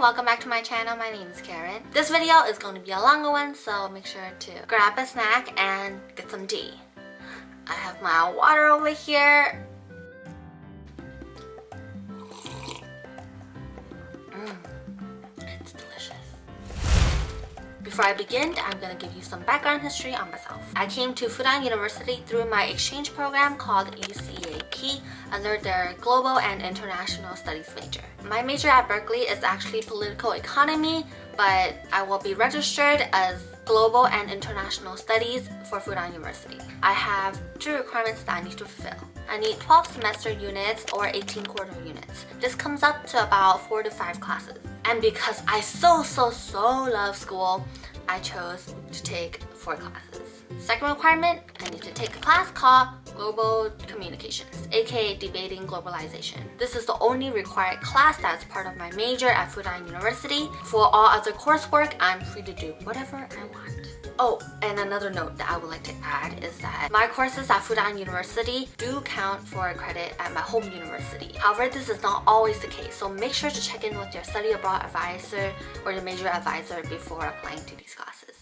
welcome back to my channel. My name is Karen. This video is going to be a longer one, so make sure to grab a snack and get some tea. I have my water over here. It's delicious. Before I begin, I'm going to give you some background history on myself. I came to Fudan University through my exchange program called UCAP under their Global and International Studies major. My major at Berkeley is actually political economy, but I will be registered as Global and International Studies for Fudan University. I have 2 requirements that I need to fulfill. I need 12 semester units or 18 quarter units. This comes up to about 4 to 5 classes. And because I so love school, I chose to take 4 classes. Second requirement, I need to take a class called Global Communications, aka Debating Globalization. This is the only required class that's part of my major at Fudan University. For all other coursework, I'm free to do whatever I want. Oh, and another note that I would like to add is that my courses at Fudan University do count for credit at my home university. However, this is not always the case, so make sure to check in with your study abroad advisor or your major advisor before applying to these classes.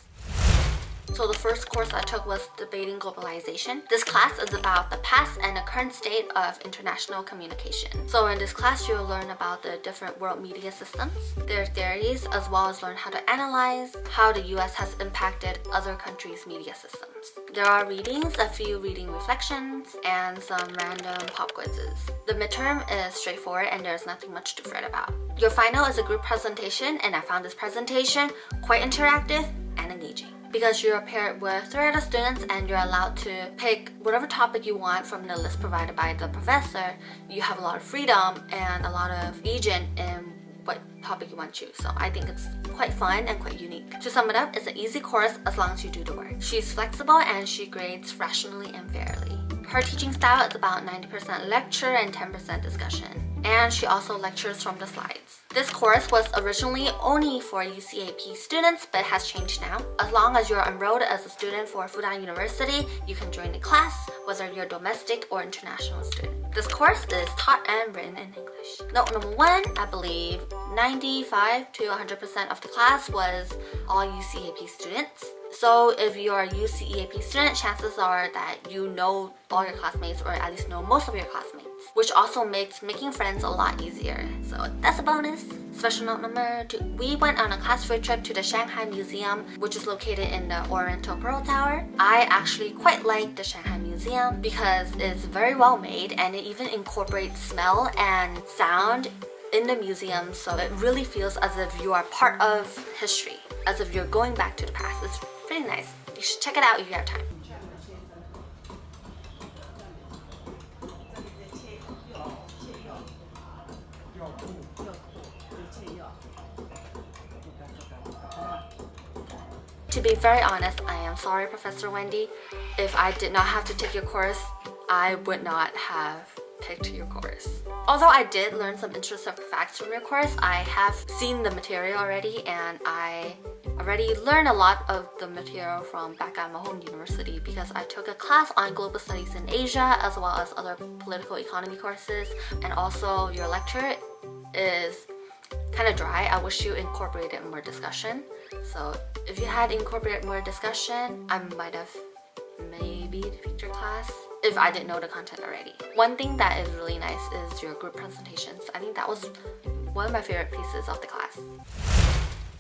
So the first course I took was Debating Globalization. This class is about the past and the current state of international communication. So in this class, you'll learn about the different world media systems, their theories, as well as learn how to analyze how the US has impacted other countries' media systems. There are readings, a few reading reflections, and some random pop quizzes. The midterm is straightforward and there's nothing much to fret about. Your final is a group presentation, and I found this presentation quite interactive and engaging. Because you're paired with 3 other students and you're allowed to pick whatever topic you want from the list provided by the professor, you have a lot of freedom and a lot of agent in what topic you want to choose. So I think it's quite fun and quite unique. To sum it up, it's an easy course as long as you do the work. She's flexible and she grades rationally and fairly. Her teaching style is about 90% lecture and 10% discussion. And she also lectures from the slides. This course was originally only for UCAP students, but has changed now. As long as you're enrolled as a student for Fudan University, you can join the class, whether you're a domestic or international student. This course is taught and written in English. Note number 1, I believe 95 to 100% of the class was all UCAP students. So if you're a UCEAP student, chances are that you know all your classmates, or at least know most of your classmates, which also makes making friends a lot easier. So that's a bonus. Special note number 2. We went on a class field trip to the Shanghai Museum, which is located in the Oriental Pearl Tower. I actually quite like the Shanghai Museum because it's very well made and it even incorporates smell and sound in the museum, so it really feels as if you are part of history, as if you're going back to the past. It's pretty nice. You should check it out if you have time. To be very honest, I am sorry, Professor Wendy. If I did not have to take your course, I would not have picked your course. Although I did learn some interesting facts from your course, I have seen the material already, and I already learned a lot of the material from back at my home university because I took a class on global studies in Asia as well as other political economy courses. And also your lecture is kind of dry. I wish you incorporated more discussion. So if you had incorporated more discussion, I might have maybe picked your class if I didn't know the content already. One thing that is really nice is your group presentations. I think that was one of my favorite pieces of the class.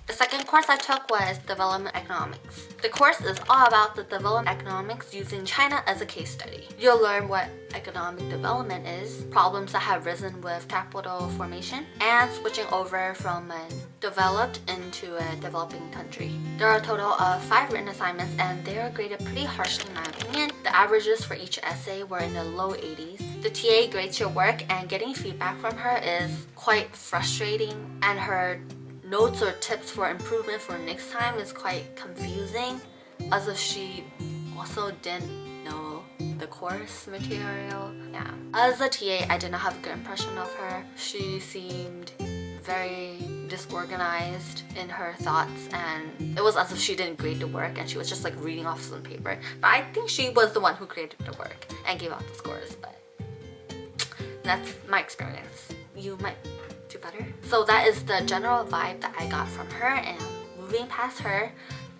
The second course I took was Development Economics. The course is all about the development economics using China as a case study. You'll learn what economic development is, problems that have risen with capital formation, and switching over from a developed into a developing country. There are a total of 5 written assignments and they are graded pretty harshly in my opinion. The averages for each essay were in the low 80s. The TA grades your work and getting feedback from her is quite frustrating, and her notes or tips for improvement for next time is quite confusing, as if she also didn't know the course material. Yeah. As a TA, I did not have a good impression of her. She seemed very disorganized in her thoughts, and it was as if she didn't grade the work and she was just like reading off some paper. But I think she was the one who graded the work and gave out the scores, but that's my experience. You might do better. So that is the general vibe that I got from her, and moving past her,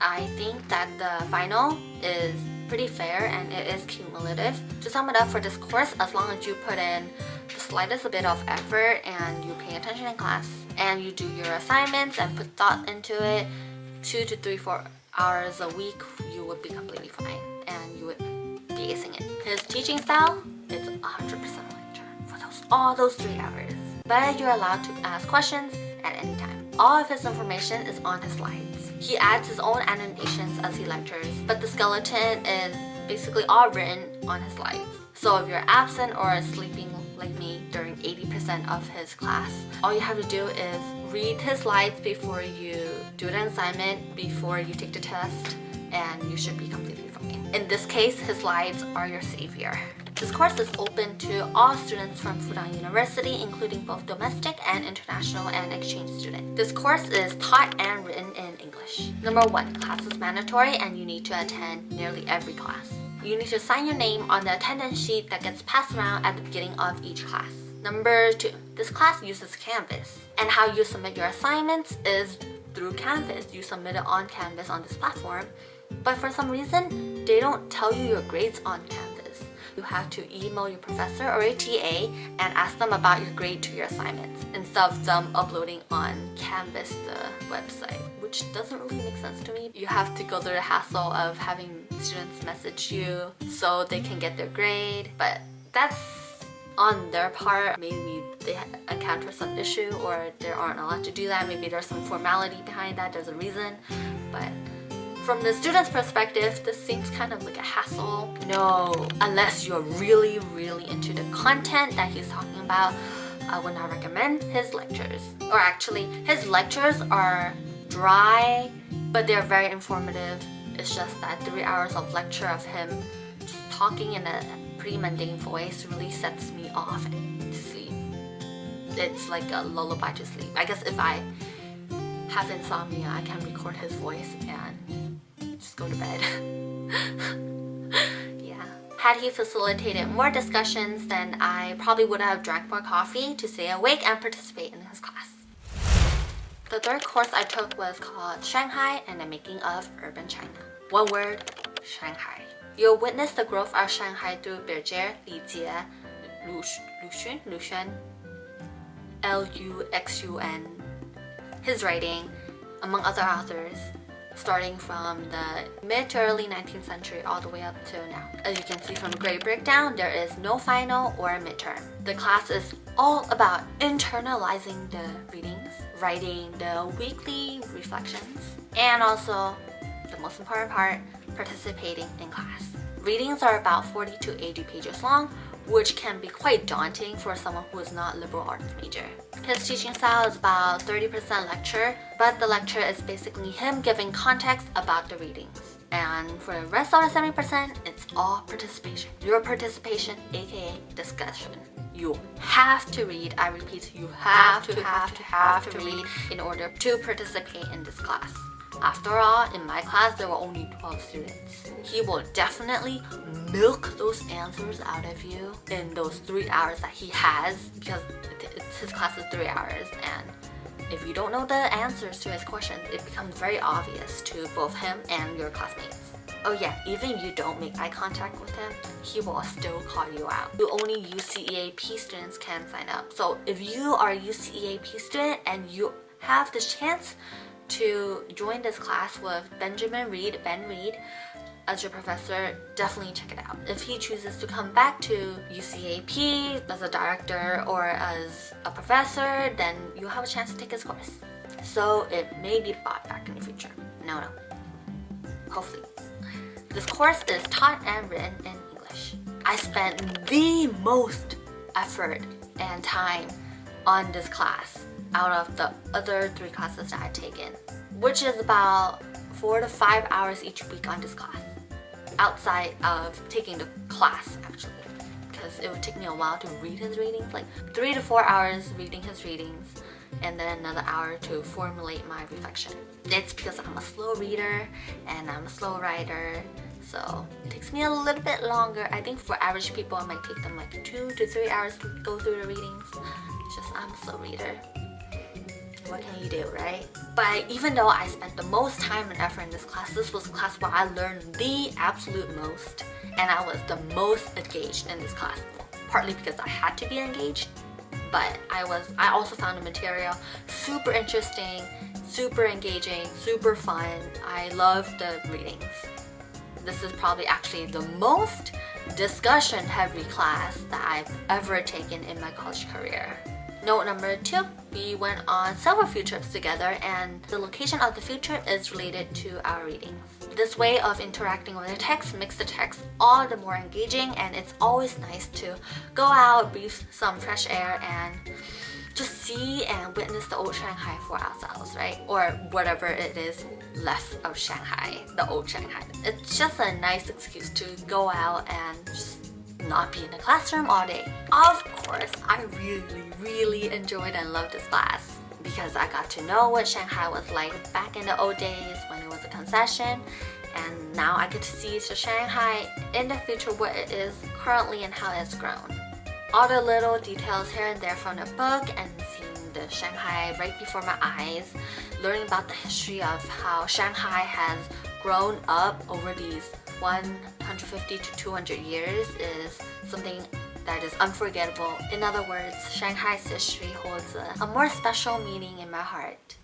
I think that the final is pretty fair and it is cumulative. To sum it up for this course, as long as you put in the slightest bit of effort and you pay attention in class and you do your assignments and put thought into it, 2 to 3, 4 hours a week, you would be completely fine and you would be acing it. His teaching style is 100% lecture for all those 3 hours. But you're allowed to ask questions at any time. All of his information is on his slides. He adds his own annotations as he lectures, but the skeleton is basically all written on his slides. So if you're absent or sleeping like me during 80% of his class, all you have to do is read his slides before you do the assignment, before you take the test, and you should be completely fine. In this case, his slides are your savior. This course is open to all students from Fudan University, including both domestic and international and exchange students. This course is taught and written in English. Number 1, class is mandatory and you need to attend nearly every class. You need to sign your name on the attendance sheet that gets passed around at the beginning of each class. Number 2, this class uses Canvas, and how you submit your assignments is through Canvas. You submit it on Canvas on this platform, but for some reason, they don't tell you your grades on Canvas. You have to email your professor or a TA and ask them about your grade to your assignments instead of them uploading on Canvas, the website, which doesn't really make sense to me. You have to go through the hassle of having students message you so they can get their grade, but that's on their part. Maybe they encounter some issue or they aren't allowed to do that. Maybe there's some formality behind that, there's a reason, but from the student's perspective, this seems kind of like a hassle. No, unless you're really, really into the content that he's talking about, I would not recommend his lectures. Or actually, his lectures are dry, but they're very informative. It's just that 3 hours of lecture of him just talking in a pretty mundane voice really sets me off to sleep. It's like a lullaby to sleep. I guess if I have insomnia, I can record his voice and just go to bed. Yeah. Had he facilitated more discussions, then I probably would have drank more coffee to stay awake and participate in his class. The third course I took was called Shanghai and the Making of Urban China. One word, Shanghai. You'll witness the growth of Shanghai through Bjork, Li Jie, Luxun, Luxun, his writing, among other authors, starting from the mid to early 19th century all the way up to now. As you can see from the grade breakdown, there is no final or midterm. The class is all about internalizing the readings, writing the weekly reflections, and also, the most important part, participating in class. Readings are about 40 to 80 pages long, which can be quite daunting for someone who is not liberal arts major. His teaching style is about 30% lecture, but the lecture is basically him giving context about the readings. And for the rest of the 70%, it's all participation. Your participation, aka discussion. You have to read, I repeat, you have to read in order to participate in this class. After all, in my class, there were only 12 students. He will definitely milk those answers out of you in those 3 hours that he has, because his class is 3 hours, and if you don't know the answers to his questions, it becomes very obvious to both him and your classmates. Oh yeah, even if you don't make eye contact with him, he will still call you out. Only UCEAP students can sign up. So if you are a UCEAP student and you have the chance to join this class with Ben Reed, as your professor, definitely check it out. If he chooses to come back to UCAP as a director or as a professor, then you have a chance to take his course. So it may be brought back in the future. No. Hopefully. This course is taught and written in English. I spent the most effort and time on this class out of the other 3 classes that I've taken, which is about 4 to 5 hours each week on this class, outside of taking the class actually, because it would take me a while to read his readings, like 3 to 4 hours reading his readings, and then another hour to formulate my reflection. It's because I'm a slow reader and I'm a slow writer, so it takes me a little bit longer. I think for average people, it might take them like 2 to 3 hours to go through the readings. It's just I'm a slow reader. what can you do, right? But even though I spent the most time and effort in this class, this was a class where I learned the absolute most, and I was the most engaged in this class. Partly because I had to be engaged, but I also found the material super interesting, super engaging, super fun. I loved the readings. This is probably actually the most discussion-heavy class that I've ever taken in my college career. Note number 2, we went on several field trips together, and the location of the field trip is related to our readings. This way of interacting with the text makes the text all the more engaging, and it's always nice to go out, breathe some fresh air, and just see and witness the old Shanghai for ourselves, right? Or whatever it is left of Shanghai, the old Shanghai. It's just a nice excuse to go out and just not be in the classroom all day. Of course, I really enjoyed and loved this class because I got to know what Shanghai was like back in the old days when it was a concession, and now I get to see the Shanghai in the future, what it is currently and how it's grown. All the little details here and there from the book, and seeing the Shanghai right before my eyes, learning about the history of how Shanghai has grown up over these 150 to 200 years is something that is unforgettable. In other words, Shanghai's history holds a more special meaning in my heart.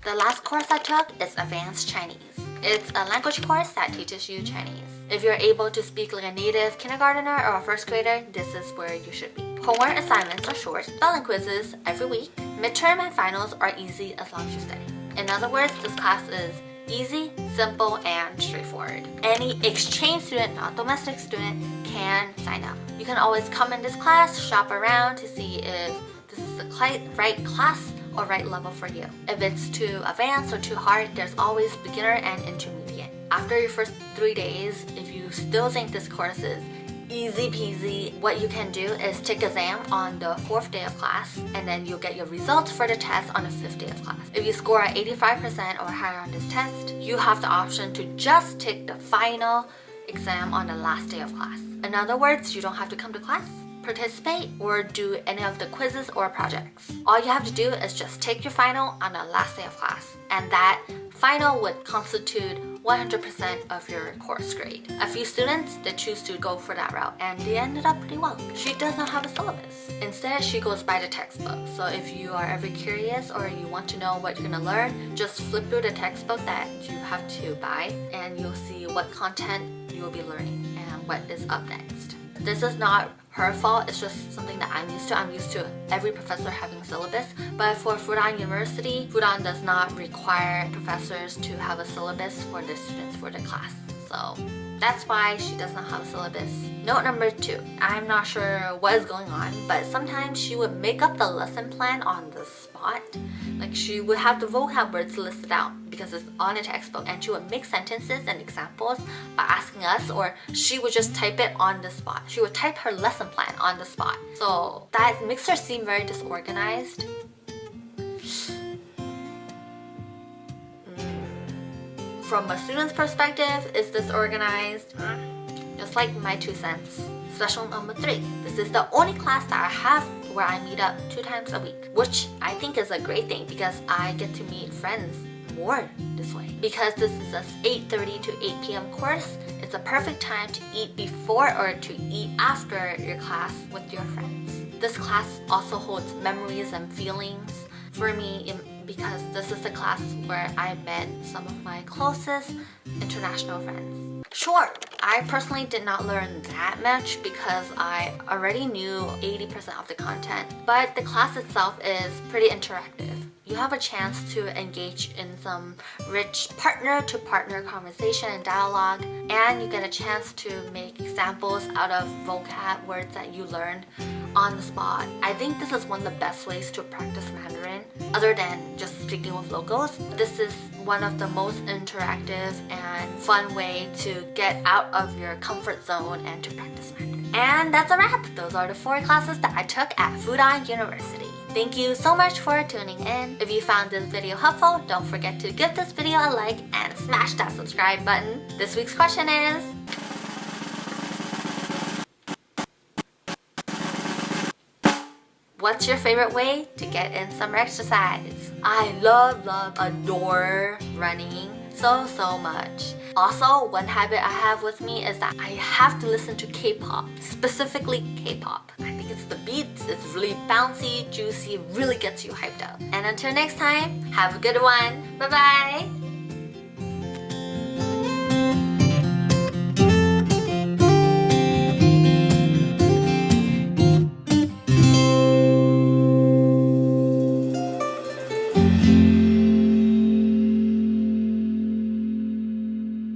The last course I took is Advanced Chinese. It's a language course that teaches you Chinese. If you're able to speak like a native kindergartner or a first grader, this is where you should be. Homework assignments are short, spelling quizzes every week. Midterm and finals are easy as long as you study. In other words, this class is easy, simple, and straightforward. Any exchange student, not domestic student, can sign up. You can always come in this class, shop around to see if this is the right class or right level for you. If it's too advanced or too hard, there's always beginner and intermediate. After your first 3 days, if you still think this course is easy peasy, what you can do is take exam on the 4th day of class, and then you'll get your results for the test on the 5th day of class. If you score at 85% or higher on this test, you have the option to just take the final exam on the last day of class. In other words, you don't have to come to class, participate, or do any of the quizzes or projects. All you have to do is just take your final on the last day of class, and that final would constitute 100% of your course grade. A few students, they choose to go for that route, and they ended up pretty well. She does not have a syllabus. Instead, she goes by the textbook. So if you are ever curious or you want to know what you're gonna learn, just flip through the textbook that you have to buy, and you'll see what content you will be learning and what is up next. This is not her fault, it's just something that I'm used to. I'm used to every professor having syllabus, but for Fudan University, Fudan does not require professors to have a syllabus for the students for the class. So that's why she does not have a syllabus. Note number 2, I'm not sure what is going on, but sometimes she would make up the lesson plan on the spot. Like she would have the vocab words listed out because it's on a textbook, and she would make sentences and examples by asking us, or she would just type it on the spot. She would type her lesson plan on the spot. So that makes her seem very disorganized. From a student's perspective, is this organized? Just like my 2 cents. Special number 3. This is the only class that I have where I meet up 2 times a week, which I think is a great thing because I get to meet friends more this way. Because this is a 8:30 to 8 p.m. course, it's a perfect time to eat before or to eat after your class with your friends. This class also holds memories and feelings for me because this is the class where I met some of my closest international friends. Sure, I personally did not learn that much because I already knew 80% of the content, but the class itself is pretty interactive. You have a chance to engage in some rich partner-to-partner conversation and dialogue, and you get a chance to make examples out of vocab words that you learned on the spot. I think this is one of the best ways to practice Mandarin, other than just speaking with locals. This is one of the most interactive and fun way to get out of your comfort zone and to practice Mandarin. And that's a wrap! Those are the 4 classes that I took at Fudan University. Thank you so much for tuning in. If you found this video helpful, don't forget to give this video a like and smash that subscribe button. This week's question is, What's your favorite way to get in some exercise? I love, adore running so much. Also, one habit I have with me is that I have to listen to K-pop, specifically K-pop. I think it's the beats, it's really bouncy, juicy, really gets you hyped up. And until next time, have a good one. Bye bye!